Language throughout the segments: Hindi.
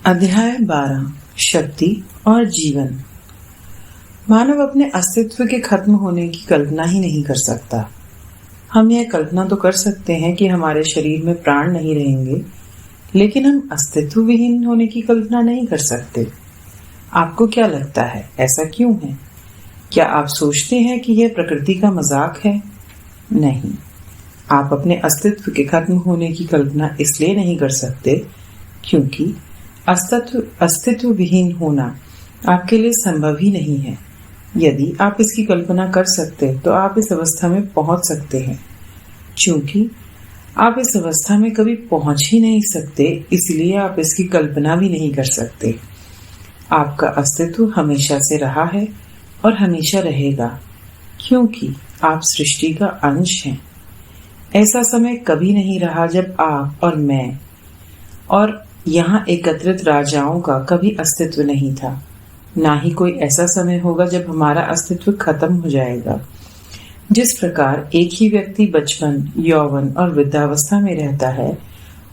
अध्याय 12 शक्ति और जीवन। मानव अपने अस्तित्व के खत्म होने की कल्पना ही नहीं कर सकता। हम यह कल्पना तो कर सकते हैं कि हमारे शरीर में प्राण नहीं रहेंगे, लेकिन हम अस्तित्व विहीन होने की कल्पना नहीं कर सकते। आपको क्या लगता है, ऐसा क्यों है? क्या आप सोचते हैं कि यह प्रकृति का मजाक है? नहीं, आप अपने अस्तित्व के खत्म होने की कल्पना इसलिए नहीं कर सकते क्योंकि अस्तित्व विहीन होना आपके लिए संभव ही नहीं है। यदि आप इसकी कल्पना कर सकते तो आप इस अवस्था में पहुंच सकते हैं। क्योंकि आप इस अवस्था में कभी पहुंच ही नहीं सकते, इसलिए आप इसकी कल्पना भी नहीं कर सकते। आपका अस्तित्व हमेशा से रहा है और हमेशा रहेगा, क्योंकि आप सृष्टि का अंश हैं। ऐसा समय कभी नहीं रहा जब आप और मैं और यहाँ एकत्रित राजाओं का कभी अस्तित्व नहीं था। ना ही कोई ऐसा समय होगा जब हमारा अस्तित्व खत्म हो जाएगा। जिस प्रकार एक ही व्यक्ति बचपन, यौवन और वृद्धावस्था में रहता है,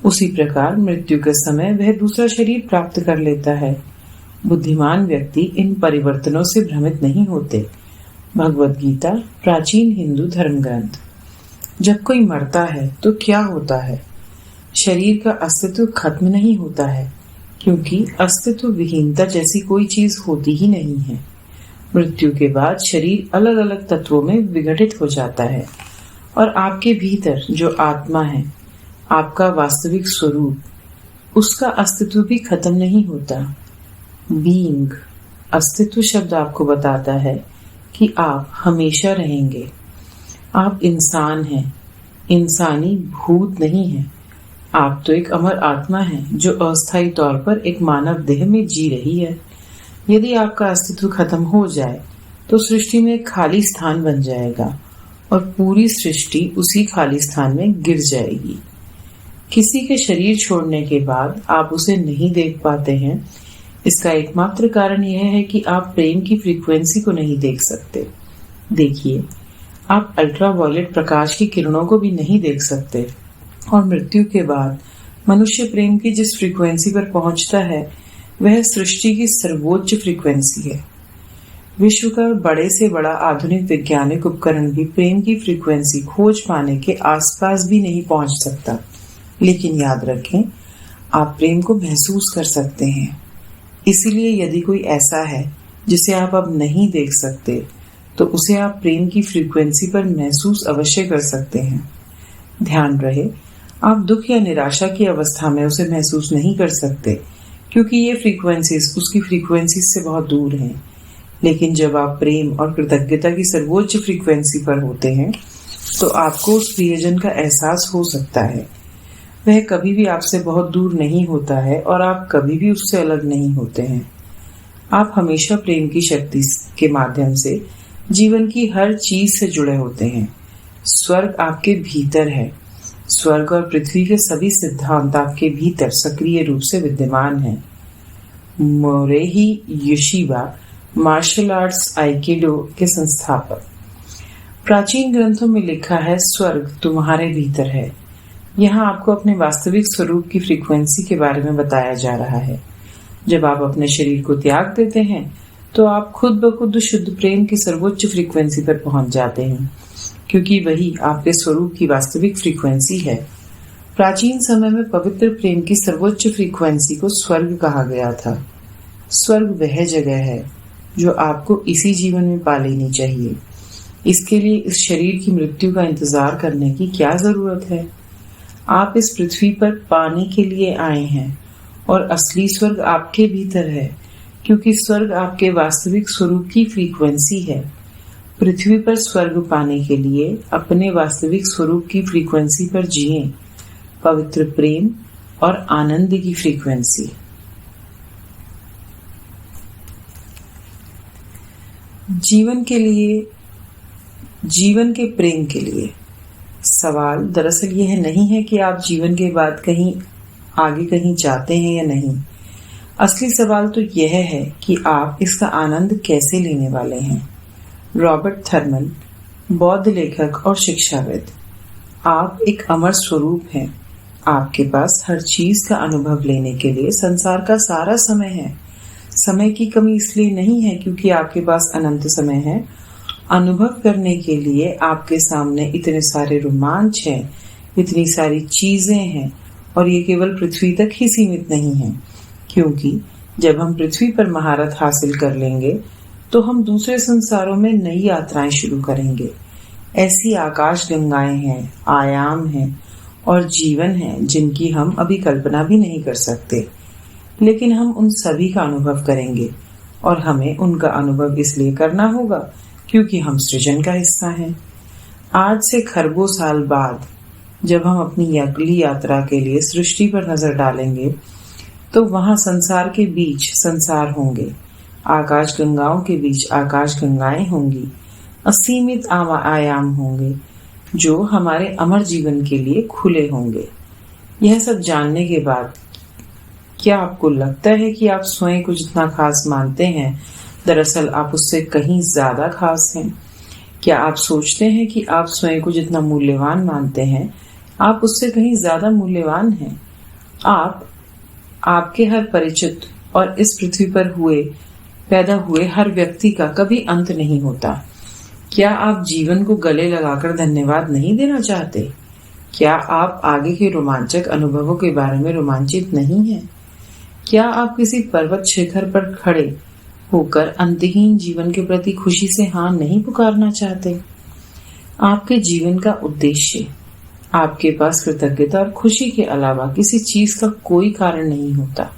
उसी प्रकार मृत्यु के समय वह दूसरा शरीर प्राप्त कर लेता है। बुद्धिमान व्यक्ति इन परिवर्तनों से भ्रमित नहीं होते। भगवद गीता प्राचीन हिंदू धर्म ग्रंथ। जब कोई मरता है तो क्या होता है? शरीर का अस्तित्व खत्म नहीं होता है, क्योंकि अस्तित्व विहीनता जैसी कोई चीज होती ही नहीं है। मृत्यु के बाद शरीर अलग अलग तत्वों में विघटित हो जाता है और आपके भीतर जो आत्मा है, आपका वास्तविक स्वरूप, उसका अस्तित्व भी खत्म नहीं होता। बीइंग, अस्तित्व शब्द आपको बताता है कि आप हमेशा रहेंगे। आप इंसान हैं, इंसानी भूत नहीं है। आप तो एक अमर आत्मा है जो अस्थायी तौर पर एक मानव देह में जी रही है। यदि आपका अस्तित्व खत्म हो जाए तो सृष्टि में एक खाली स्थान बन जाएगा और पूरी सृष्टि उसी खाली स्थान में गिर जाएगी। किसी के शरीर छोड़ने के बाद आप उसे नहीं देख पाते हैं, इसका एकमात्र कारण यह है कि आप प्रेम की फ्रीक्वेंसी को नहीं देख सकते। देखिए, आप अल्ट्रावायलेट प्रकाश की किरणों को भी नहीं देख सकते और मृत्यु के बाद मनुष्य प्रेम की जिस फ्रीक्वेंसी पर पहुंचता है, वह सृष्टि की सर्वोच्च फ्रीक्वेंसी है। विश्व का बड़े से बड़ा आधुनिक वैज्ञानिक उपकरण भी प्रेम की फ्रीक्वेंसी खोज पाने के आसपास भी नहीं पहुंच सकता। लेकिन याद रखें, आप प्रेम को महसूस कर सकते हैं। इसलिए यदि कोई ऐसा है जिसे आप अब नहीं देख सकते, तो उसे आप प्रेम की फ्रीक्वेंसी पर महसूस अवश्य कर सकते हैं। ध्यान रहे, आप दुख या निराशा की अवस्था में उसे महसूस नहीं कर सकते, क्योंकि ये फ्रीक्वेंसीज उसकी फ्रीक्वेंसी से बहुत दूर हैं। लेकिन जब आप प्रेम और कृतज्ञता की सर्वोच्च फ्रीक्वेंसी पर होते हैं, तो आपको उस प्रियजन का एहसास हो सकता है। वह कभी भी आपसे बहुत दूर नहीं होता है और आप कभी भी उससे अलग नहीं होते हैं। आप हमेशा प्रेम की शक्ति के माध्यम से जीवन की हर चीज से जुड़े होते हैं। स्वर्ग आपके भीतर है। स्वर्ग और पृथ्वी के सभी सिद्धांत आपके भीतर सक्रिय रूप से विद्यमान हैं। मोरेही योशिबा, मार्शल आर्ट्स आइकिडो के संस्थापक। प्राचीन ग्रंथों में लिखा है, स्वर्ग तुम्हारे भीतर है। यहाँ आपको अपने वास्तविक स्वरूप की फ्रीक्वेंसी के बारे में बताया जा रहा है। जब आप अपने शरीर को त्याग देते हैं, तो आप खुद ब खुद शुद्ध प्रेम की सर्वोच्च फ्रीक्वेंसी पर पहुंच जाते हैं, क्योंकि वही आपके स्वरूप की वास्तविक फ्रीक्वेंसी है। प्राचीन समय में पवित्र प्रेम की सर्वोच्च फ्रीक्वेंसी को स्वर्ग कहा गया था। स्वर्ग वह जगह है जो आपको इसी जीवन में पा लेनी चाहिए। इसके लिए इस शरीर की मृत्यु का इंतजार करने की क्या जरूरत है? आप इस पृथ्वी पर पाने के लिए आए हैं और असली स्वर्ग आपके भीतर है, क्योंकि स्वर्ग आपके वास्तविक स्वरूप की फ्रीक्वेंसी है। पृथ्वी पर स्वर्ग पाने के लिए अपने वास्तविक स्वरूप की फ्रीक्वेंसी पर जिएं, पवित्र प्रेम और आनंद की फ्रीक्वेंसी। जीवन के प्रेम के लिए सवाल दरअसल यह नहीं है कि आप जीवन के बाद कहीं जाते हैं या नहीं। असली सवाल तो यह है कि आप इसका आनंद कैसे लेने वाले हैं। रॉबर्ट थर्मन, बौद्ध लेखक और शिक्षाविद। आप एक अमर स्वरूप हैं। आपके पास हर चीज का अनुभव लेने के लिए संसार का सारा समय है। समय की कमी इसलिए नहीं है क्योंकि आपके पास अनंत समय है। अनुभव करने के लिए आपके सामने इतने सारे रोमांच हैं, इतनी सारी चीजें हैं, और ये केवल पृथ्वी तक ही सीमित नहीं है, क्योंकि जब हम पृथ्वी पर महारत हासिल कर लेंगे तो हम दूसरे संसारों में नई यात्राएं शुरू करेंगे। ऐसी आकाश गंगाएं हैं, आयाम हैं और जीवन है जिनकी हम अभी कल्पना भी नहीं कर सकते, लेकिन हम उन सभी का अनुभव करेंगे। और हमें उनका अनुभव इसलिए करना होगा क्योंकि हम सृजन का हिस्सा हैं। आज से खरबों साल बाद जब हम अपनी अगली यात्रा के लिए सृष्टि पर नजर डालेंगे तो वहां संसार के बीच संसार होंगे, आकाश गंगाओं के बीच आकाश गंगाएं होंगी, असीमित आयाम होंगे जो हमारे अमर जीवन के लिए खुले होंगे। यह सब जानने के बाद क्या आपको लगता है कि आप स्वयं को जितना खास मानते हैं दरअसल आप उससे कहीं ज्यादा खास हैं? क्या आप सोचते हैं कि आप स्वयं को जितना मूल्यवान मानते हैं आप उससे कहीं ज्यादा मूल्यवान हैं? आपके हर परिचित और इस पृथ्वी पर पैदा हुए हर व्यक्ति का कभी अंत नहीं होता। क्या आप जीवन को गले लगाकर धन्यवाद नहीं देना चाहते? क्या आप आगे के रोमांचक अनुभवों के बारे में रोमांचित नहीं हैं? क्या आप किसी पर्वत शिखर पर खड़े होकर अंतहीन जीवन के प्रति खुशी से हाँ नहीं पुकारना चाहते? आपके जीवन का उद्देश्य, आपके पास कृतज्ञता और खुशी के अलावा किसी चीज का कोई कारण नहीं होता।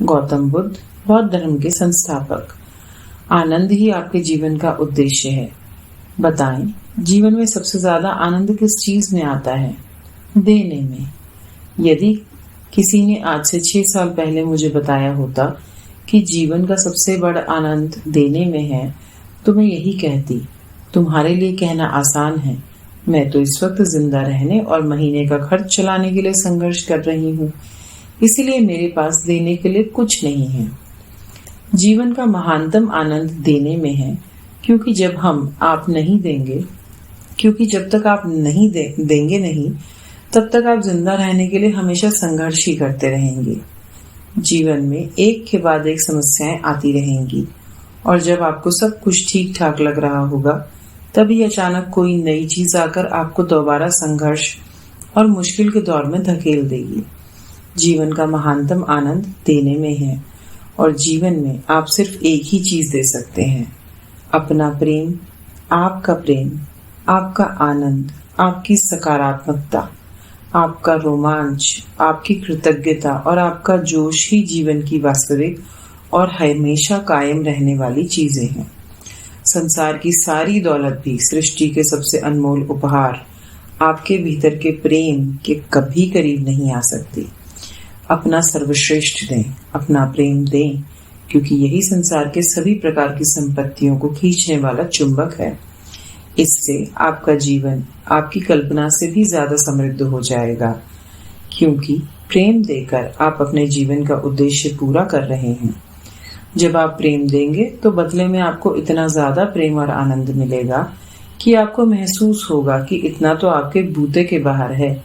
गौतम बुद्ध, बौद्ध धर्म के संस्थापक। आनंद ही आपके जीवन का उद्देश्य है। बताएं, जीवन में सबसे ज्यादा आनंद किस चीज में आता है? देने में। यदि किसी ने आज से 6 साल पहले मुझे बताया होता कि जीवन का सबसे बड़ा आनंद देने में है तो मैं यही कहती, तुम्हारे लिए कहना आसान है, मैं तो इस वक्त जिंदा रहने और महीने का खर्च चलाने के लिए संघर्ष कर रही हूँ, इसीलिए मेरे पास देने के लिए कुछ नहीं है। जीवन का महानतम आनंद देने में है, क्योंकि जब तक आप नहीं देंगे नहीं, तब तक आप जिंदा रहने के लिए हमेशा संघर्ष ही करते रहेंगे। जीवन में एक के बाद एक समस्याएं आती रहेंगी और जब आपको सब कुछ ठीक ठाक लग रहा होगा तभी अचानक कोई नई चीज आकर आपको दोबारा संघर्ष और मुश्किल के दौर में धकेल देगी। जीवन का महानतम आनंद देने में है और जीवन में आप सिर्फ एक ही चीज दे सकते हैं, अपना प्रेम, आपका आनंद, आपकी सकारात्मकता, आपका रोमांच, आपकी कृतज्ञता और आपका जोश ही जीवन की वास्तविक और हमेशा कायम रहने वाली चीजें हैं। संसार की सारी दौलत भी, सृष्टि के सबसे अनमोल उपहार, आपके भीतर के प्रेम के कभी करीब नहीं आ सकती। अपना सर्वश्रेष्ठ दें, अपना प्रेम दें, क्योंकि यही संसार के सभी प्रकार की संपत्तियों को खींचने वाला चुंबक है। इससे आपका जीवन आपकी कल्पना से भी ज्यादा समृद्ध हो जाएगा, क्योंकि प्रेम देकर आप अपने जीवन का उद्देश्य पूरा कर रहे हैं। जब आप प्रेम देंगे तो बदले में आपको इतना ज्यादा प्रेम और आनंद मिलेगा कि आपको महसूस होगा कि इतना तो आपके बूते के बाहर है,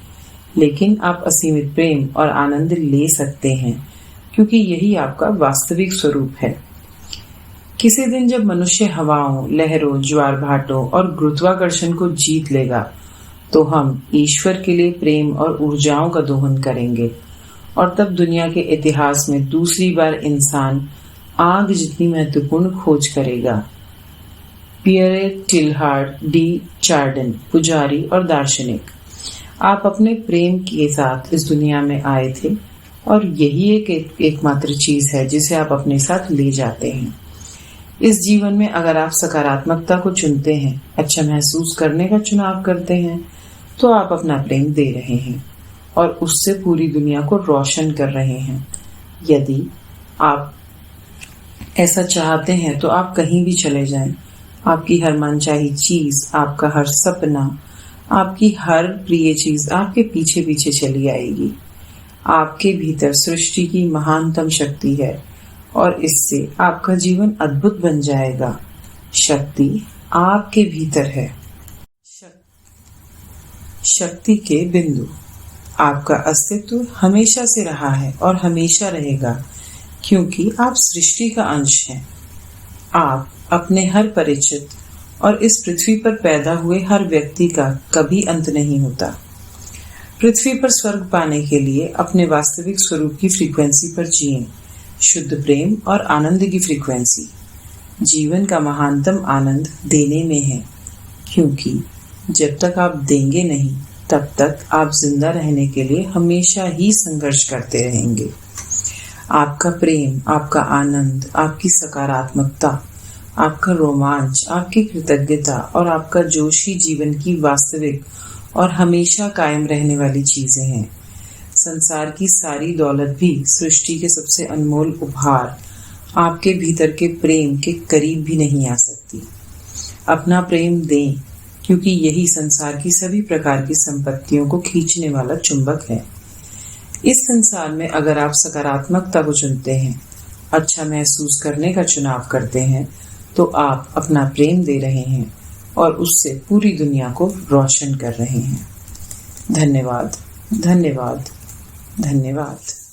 लेकिन आप असीमित प्रेम और आनंद ले सकते हैं, क्योंकि यही आपका वास्तविक स्वरूप है। किसी दिन जब मनुष्य हवाओं, लहरों, ज्वार भाटों और गुरुत्वाकर्षण को जीत लेगा तो हम ईश्वर के लिए प्रेम और ऊर्जाओं का दोहन करेंगे और तब दुनिया के इतिहास में दूसरी बार इंसान आग जितनी महत्वपूर्ण खोज करेगा। पियरे टिलहार्ड डी चार्डन, पुजारी और दार्शनिक। आप अपने प्रेम के साथ इस दुनिया में आए थे और यही एकमात्र चीज है जिसे आप अपने साथ ले जाते हैं। इस जीवन में अगर आप सकारात्मकता को चुनते हैं, अच्छा महसूस करने का चुनाव करते हैं, तो आप अपना प्रेम दे रहे हैं और उससे पूरी दुनिया को रोशन कर रहे हैं। यदि आप ऐसा चाहते हैं तो आप कहीं भी चले जाएं, आपकी हर मनचाही चीज, आपका हर सपना, आपकी हर प्रिय चीज आपके पीछे पीछे चली आएगी। आपके भीतर सृष्टि की महानतम शक्ति है और इससे आपका जीवन अद्भुत बन जाएगा। शक्ति आपके भीतर है। शक्ति के बिंदु। आपका अस्तित्व हमेशा से रहा है और हमेशा रहेगा, क्योंकि आप सृष्टि का अंश हैं। आप अपने हर परिचित और इस पृथ्वी पर पैदा हुए हर व्यक्ति का कभी अंत नहीं होता। पृथ्वी पर स्वर्ग पाने के लिए अपने वास्तविक स्वरूप की फ्रीक्वेंसी पर जिएं, शुद्ध प्रेम और आनंद की फ्रीक्वेंसी। जीवन का महानतम आनंद देने में है, क्योंकि जब तक आप देंगे नहीं तब तक आप जिंदा रहने के लिए हमेशा ही संघर्ष करते रहेंगे। आपका प्रेम, आपका आनंद, आपकी सकारात्मकता, आपका रोमांच, आपकी कृतज्ञता और आपका जोश ही जीवन की वास्तविक और हमेशा कायम रहने वाली चीजें हैं। संसार की सारी दौलत भी सृष्टि के सबसे अनमोल उपहार आपके भीतर के प्रेम के करीब भी नहीं आ सकती। अपना प्रेम दें, क्योंकि यही संसार की सभी प्रकार की संपत्तियों को खींचने वाला चुंबक है। इस संसार में अगर आप सकारात्मकता को चुनते हैं, अच्छा महसूस करने का चुनाव करते हैं, तो आप अपना प्रेम दे रहे हैं और उससे पूरी दुनिया को रोशन कर रहे हैं। धन्यवाद, धन्यवाद, धन्यवाद।